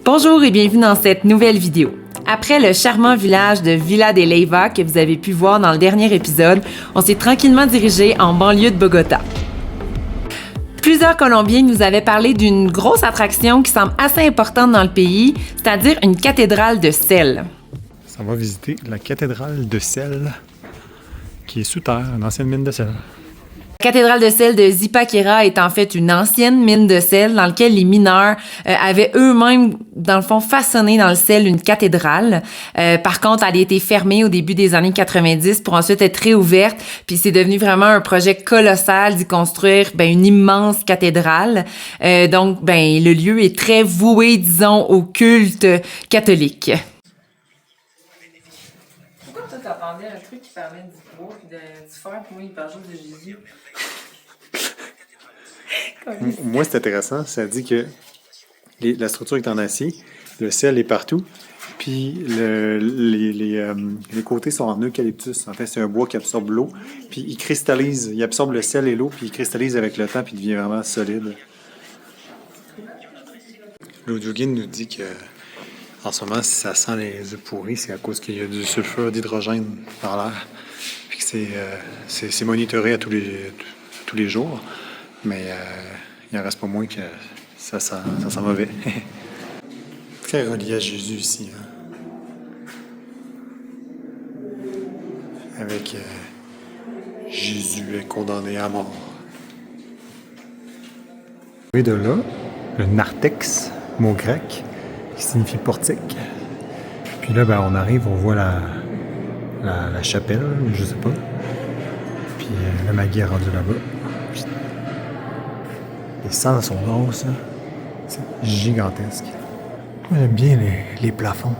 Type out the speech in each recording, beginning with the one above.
Bonjour et bienvenue dans cette nouvelle vidéo. Après le charmant village de Villa de Leyva que vous avez pu voir dans le dernier épisode, on s'est tranquillement dirigé en banlieue de Bogota. Plusieurs Colombiens nous avaient parlé d'une grosse attraction qui semble assez importante dans le pays, c'est-à-dire une cathédrale de sel. On va visiter la cathédrale de sel qui est sous terre, une ancienne mine de sel. La cathédrale de sel de Zipaquirá est en fait une ancienne mine de sel dans laquelle les mineurs avaient eux-mêmes, dans le fond, façonné dans le sel une cathédrale. Par contre, elle a été fermée au début des années 90 pour ensuite être réouverte. Puis c'est devenu vraiment un projet colossal d'y construire une immense cathédrale. Donc, le lieu est très voué, disons, au culte catholique. Pourquoi toi t'entendais un truc qui parlait du bois et du fer, puis moi il parlait juste de Jésus? Moi, c'est intéressant. Ça dit que la structure est en acier, le sel est partout, puis les côtés sont en eucalyptus. En fait, c'est un bois qui absorbe l'eau, puis il cristallise. Il absorbe le sel et l'eau, puis il cristallise avec le temps, puis il devient vraiment solide. L'Audioguide nous dit que en ce moment, si ça sent les œufs pourris, c'est à cause qu'il y a du sulfure d'hydrogène dans l'air. Puis que c'est monitoré à tous les jours. Mais il en reste pas moins que ça sent mauvais. Très relié à Jésus ici. Hein? Avec Jésus est condamné à mort. Et de là, le narthex, mot grec, qui signifie portique. Puis là, on arrive, on voit la chapelle, je sais pas. Puis le Magui est rendu là-bas. Les salles sont grosses, hein? C'est gigantesque. Moi, j'aime bien les plafonds.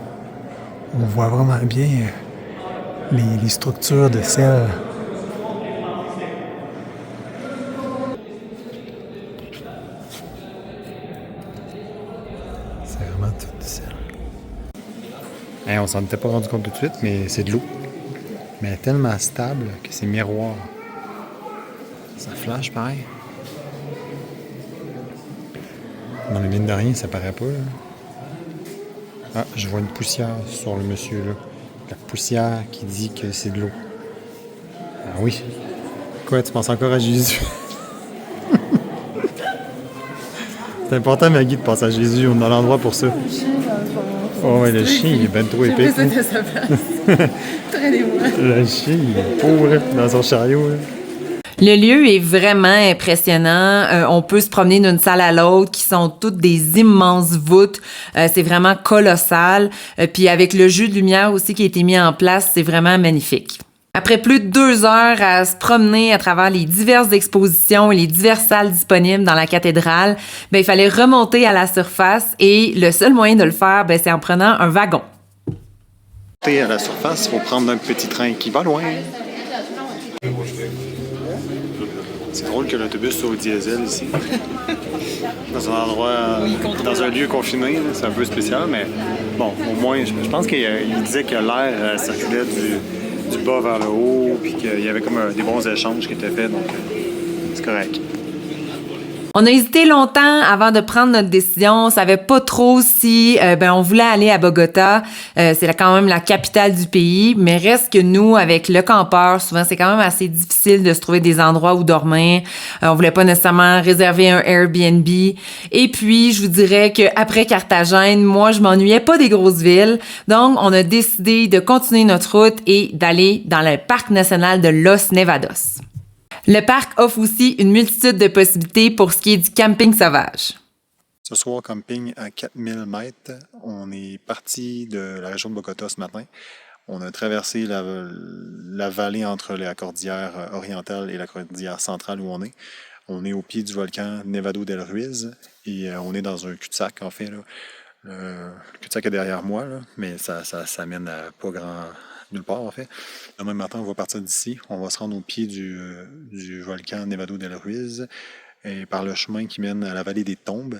On voit vraiment bien les structures de sel. C'est vraiment tout du sel. On s'en était pas rendu compte tout de suite, mais c'est de l'eau. Mais elle est tellement stable que c'est miroir. Ça flash pareil. Dans les mines de rien, ça paraît pas, là. Ah, je vois une poussière sur le monsieur, là. La poussière qui dit que c'est de l'eau. Ah oui. Quoi, tu penses encore à Jésus? C'est important, Maggie, de penser à Jésus. On est dans l'endroit pour ça. Oh, ouais, le chien, il est ben trop épique. Le chien, il est pauvre dans son chariot, là. Le lieu est vraiment impressionnant. On peut se promener d'une salle à l'autre qui sont toutes des immenses voûtes. C'est vraiment colossal. Puis avec le jeu de lumière aussi qui a été mis en place, c'est vraiment magnifique. Après plus de 2 heures à se promener à travers les diverses expositions et les diverses salles disponibles dans la cathédrale, il fallait remonter à la surface et le seul moyen de le faire, c'est en prenant un wagon. À la surface, il faut prendre un petit train qui va loin. C'est drôle que l'autobus soit au diesel ici. Dans un endroit, dans un lieu confiné, là, c'est un peu spécial, mais bon, au moins, je pense qu'il disait que l'air circulait du bas vers le haut, puis qu'il y avait comme des bons échanges qui étaient faits, donc c'est correct. On a hésité longtemps avant de prendre notre décision. On savait pas trop si on voulait aller à Bogota. C'est quand même la capitale du pays, mais reste que nous, avec le campeur, souvent c'est quand même assez difficile de se trouver des endroits où dormir. On voulait pas nécessairement réserver un Airbnb. Et puis, je vous dirais qu'après Carthagène, moi, je m'ennuyais pas des grosses villes. Donc, on a décidé de continuer notre route et d'aller dans le parc national de Los Nevados. Le parc offre aussi une multitude de possibilités pour ce qui est du camping sauvage. Ce soir, camping à 4000 mètres. On est parti de la région de Bogota ce matin. On a traversé la vallée entre la cordillère orientale et la cordillère centrale où on est. On est au pied du volcan Nevado del Ruiz et on est dans un cul-de-sac, en fait. Là. Le cul-de-sac est derrière moi, là, mais ça mène à pas nulle part, en fait. Demain matin, on va partir d'ici. On va se rendre au pied du volcan Nevado del Ruiz et par le chemin qui mène à la vallée des Tombes.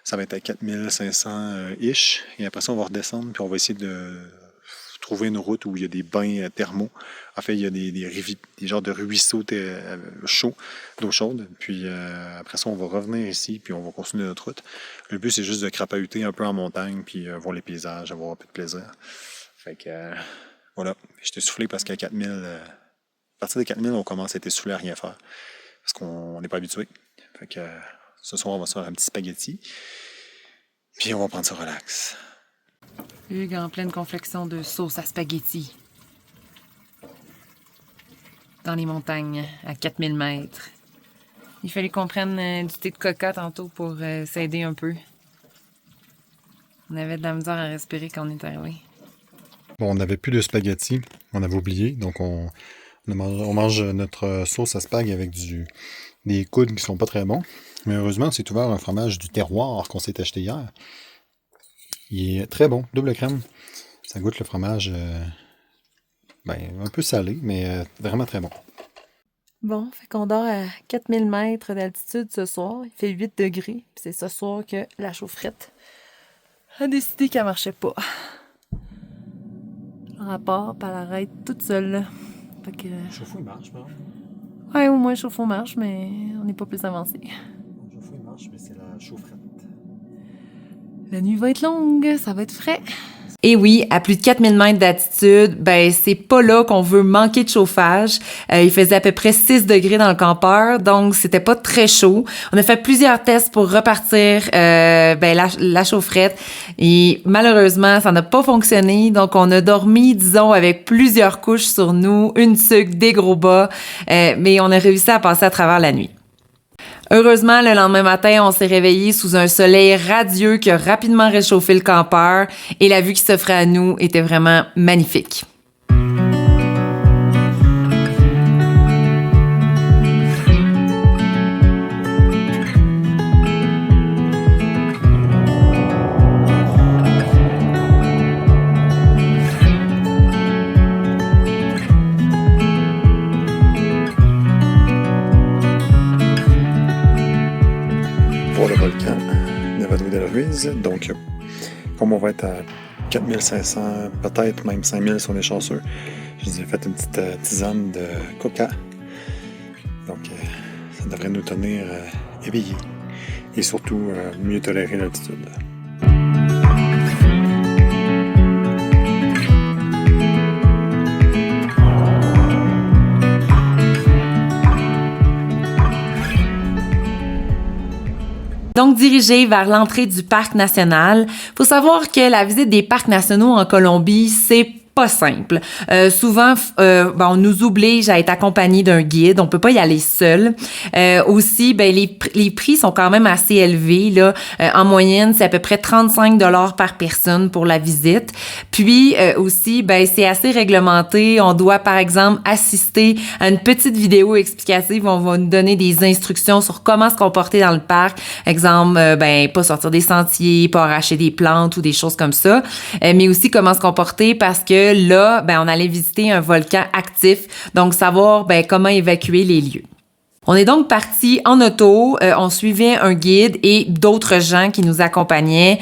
Ça va être à 4500-ish. Et après ça, on va redescendre puis on va essayer de trouver une route où il y a des bains thermaux. En fait, il y a des genres de ruisseaux chauds, d'eau chaude. Puis après ça, on va revenir ici, puis on va continuer notre route. Le but, c'est juste de crapahuter un peu en montagne, puis voir les paysages, avoir un peu de plaisir. Fait que voilà, j'étais soufflé parce qu'à 4000, à partir de 4000, on commence à être essoufflé à rien faire. Parce qu'on n'est pas habitué. Fait que ce soir, on va se faire un petit spaghetti. Puis on va prendre ça relax. Hugues en pleine confection de sauce à spaghetti. Dans les montagnes, à 4000 mètres. Il fallait qu'on prenne du thé de coca tantôt pour s'aider un peu. On avait de la misère à respirer quand on est arrivé. Bon, on n'avait plus de spaghetti. On avait oublié. Donc on mange notre sauce à spag avec des coudes qui sont pas très bons. Mais heureusement, c'est ouvert un fromage du terroir qu'on s'est acheté hier. Il est très bon, double crème. Ça goûte le fromage un peu salé, mais vraiment très bon. Bon, fait qu'on dort à 4000 mètres d'altitude ce soir. Il fait 8 degrés. Puis c'est ce soir que la chaufferette a décidé qu'elle marchait pas. Elle part, puis elle arrête toute seule. Fait que... Le chauffe-eau, il marche, par exemple. Ouais, au moins le chauffe-eau marche, mais on n'est pas plus avancé. Le chauffe-eau, il marche, mais c'est la chaufferette. La nuit va être longue, ça va être frais. Et oui, à plus de 4000 mètres d'altitude, c'est pas là qu'on veut manquer de chauffage. Il faisait à peu près 6 degrés dans le campeur, donc c'était pas très chaud. On a fait plusieurs tests pour repartir la chaufferette et malheureusement, ça n'a pas fonctionné. Donc, on a dormi, disons, avec plusieurs couches sur nous, une tuque, des gros bas, mais on a réussi à passer à travers la nuit. Heureusement, le lendemain matin, on s'est réveillé sous un soleil radieux qui a rapidement réchauffé le campeur et la vue qui s'offrait à nous était vraiment magnifique. Le volcan Nevado del Ruiz. Donc, comme on va être à 4500, peut-être même 5000 si on est chanceux, je vous ai fait une petite tisane de coca. Donc, ça devrait nous tenir éveillés et surtout mieux tolérer l'altitude. Donc, dirigé vers l'entrée du parc national. Faut savoir que la visite des parcs nationaux en Colombie, c'est pas simple. Souvent, on nous oblige à être accompagné d'un guide. On peut pas y aller seul. Aussi, les prix sont quand même assez élevés. Là. En moyenne, c'est à peu près 35 $ par personne pour la visite. Puis aussi, c'est assez réglementé. On doit, par exemple, assister à une petite vidéo explicative où on va nous donner des instructions sur comment se comporter dans le parc. Exemple, pas sortir des sentiers, pas arracher des plantes ou des choses comme ça. Mais aussi comment se comporter parce que là, on allait visiter un volcan actif, donc savoir comment évacuer les lieux. On est donc parti en auto, on suivait un guide et d'autres gens qui nous accompagnaient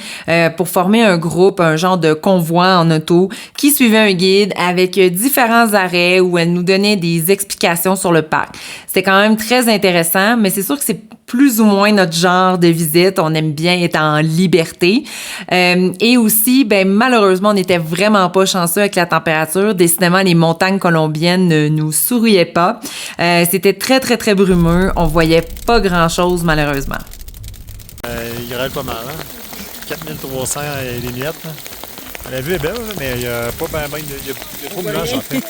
pour former un groupe, un genre de convoi en auto qui suivait un guide avec différents arrêts où elle nous donnait des explications sur le parc. C'était quand même très intéressant, mais c'est sûr que c'est plus ou moins notre genre de visite. On aime bien être en liberté. Et aussi, malheureusement, on n'était vraiment pas chanceux avec la température. Décidément, les montagnes colombiennes ne nous souriaient pas. C'était très, très, très brumeux. On voyait pas grand-chose, malheureusement. Il grêle pas mal, hein? 4300 et des miettes. La vue est belle, mais il n'y a pas il y a trop de nuages, en fait.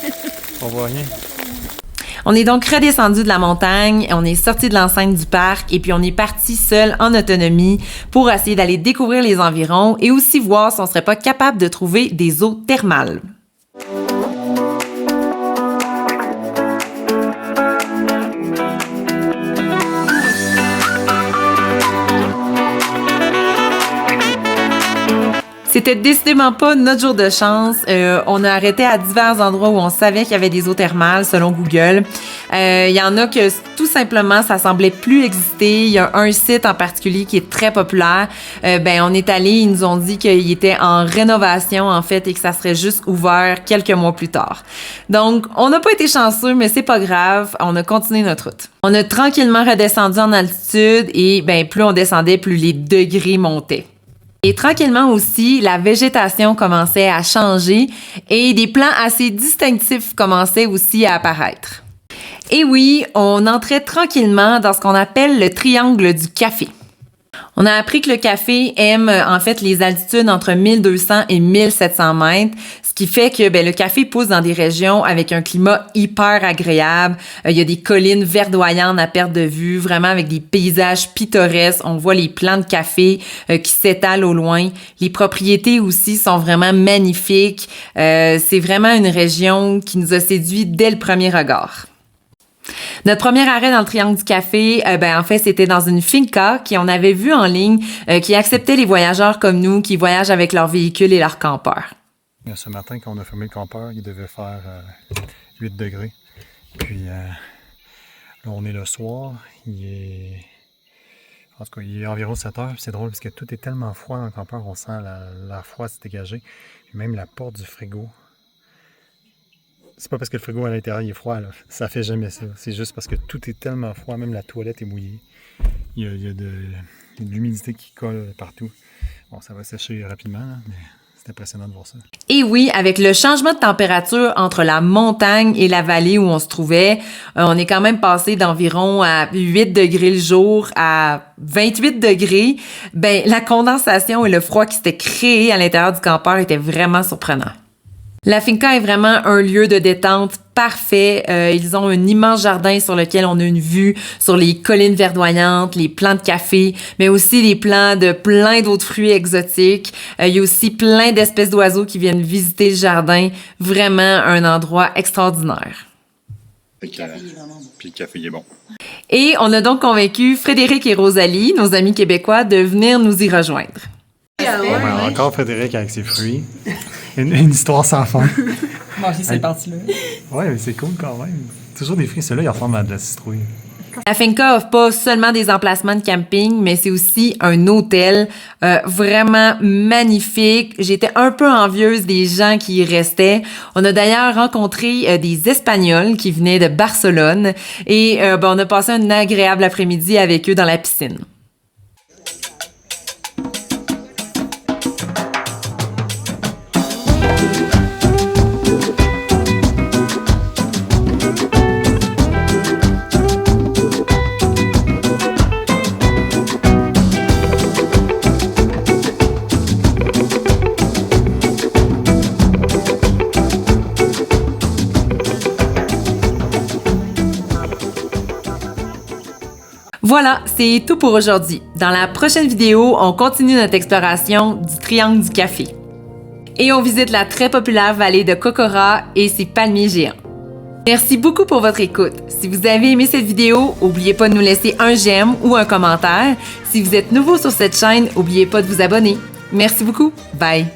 On voit rien. On est donc redescendu de la montagne, on est sorti de l'enceinte du parc et puis on est parti seul en autonomie pour essayer d'aller découvrir les environs et aussi voir si on serait pas capable de trouver des eaux thermales. C'était décidément pas notre jour de chance. On a arrêté à divers endroits où on savait qu'il y avait des eaux thermales, selon Google. Il y en a que tout simplement, ça semblait plus exister. Il y a un site en particulier qui est très populaire. On est allé, ils nous ont dit qu'il était en rénovation, en fait, et que ça serait juste ouvert quelques mois plus tard. Donc, on n'a pas été chanceux, mais c'est pas grave. On a continué notre route. On a tranquillement redescendu en altitude et plus on descendait, plus les degrés montaient. Et tranquillement aussi, la végétation commençait à changer et des plants assez distinctifs commençaient aussi à apparaître. Et oui, on entrait tranquillement dans ce qu'on appelle le triangle du café. On a appris que le café aime en fait les altitudes entre 1200 et 1700 mètres, ce qui fait que le café pousse dans des régions avec un climat hyper agréable. Il y a des collines verdoyantes à perte de vue, vraiment avec des paysages pittoresques. On voit les plants de café qui s'étalent au loin. Les propriétés aussi sont vraiment magnifiques. C'est vraiment une région qui nous a séduit dès le premier regard. Notre premier arrêt dans le Triangle du Café, en fait, c'était dans une finca qu'on avait vue en ligne, qui acceptait les voyageurs comme nous, qui voyagent avec leurs véhicules et leurs campeurs. Ce matin, quand on a fermé le campeur, il devait faire 8 degrés. Puis là, on est le soir, il est environ 7 heures. C'est drôle parce que tout est tellement froid dans le campeur, on sent l'air froid se dégager. Puis même la porte du frigo. C'est pas parce que le frigo à l'intérieur il est froid, là. Ça fait jamais ça. C'est juste parce que tout est tellement froid, même la toilette est mouillée. Il y a de l'humidité qui colle partout. Bon, ça va sécher rapidement, là, mais c'est impressionnant de voir ça. Et oui, avec le changement de température entre la montagne et la vallée où on se trouvait, on est quand même passé d'environ à 8 degrés le jour à 28 degrés. La condensation et le froid qui s'était créé à l'intérieur du campeur était vraiment surprenant. La finca est vraiment un lieu de détente parfait. Ils ont un immense jardin sur lequel on a une vue sur les collines verdoyantes, les plants de café, mais aussi les plants de plein d'autres fruits exotiques. Il y a aussi plein d'espèces d'oiseaux qui viennent visiter le jardin. Vraiment un endroit extraordinaire. Puis le café il est bon. Et on a donc convaincu Frédéric et Rosalie, nos amis québécois, de venir nous y rejoindre. Encore Frédéric avec ses fruits. Une histoire sans fin. Manger cette partie-là. Ouais, mais c'est cool quand même. Toujours des fruits. Ceux-là, ils ressemblent à de la citrouille. La finca offre pas seulement des emplacements de camping, mais c'est aussi un hôtel vraiment magnifique. J'étais un peu envieuse des gens qui y restaient. On a d'ailleurs rencontré des Espagnols qui venaient de Barcelone et on a passé un agréable après-midi avec eux dans la piscine. Voilà, c'est tout pour aujourd'hui. Dans la prochaine vidéo, on continue notre exploration du Triangle du Café. Et on visite la très populaire vallée de Kokora et ses palmiers géants. Merci beaucoup pour votre écoute. Si vous avez aimé cette vidéo, n'oubliez pas de nous laisser un j'aime ou un commentaire. Si vous êtes nouveau sur cette chaîne, n'oubliez pas de vous abonner. Merci beaucoup. Bye!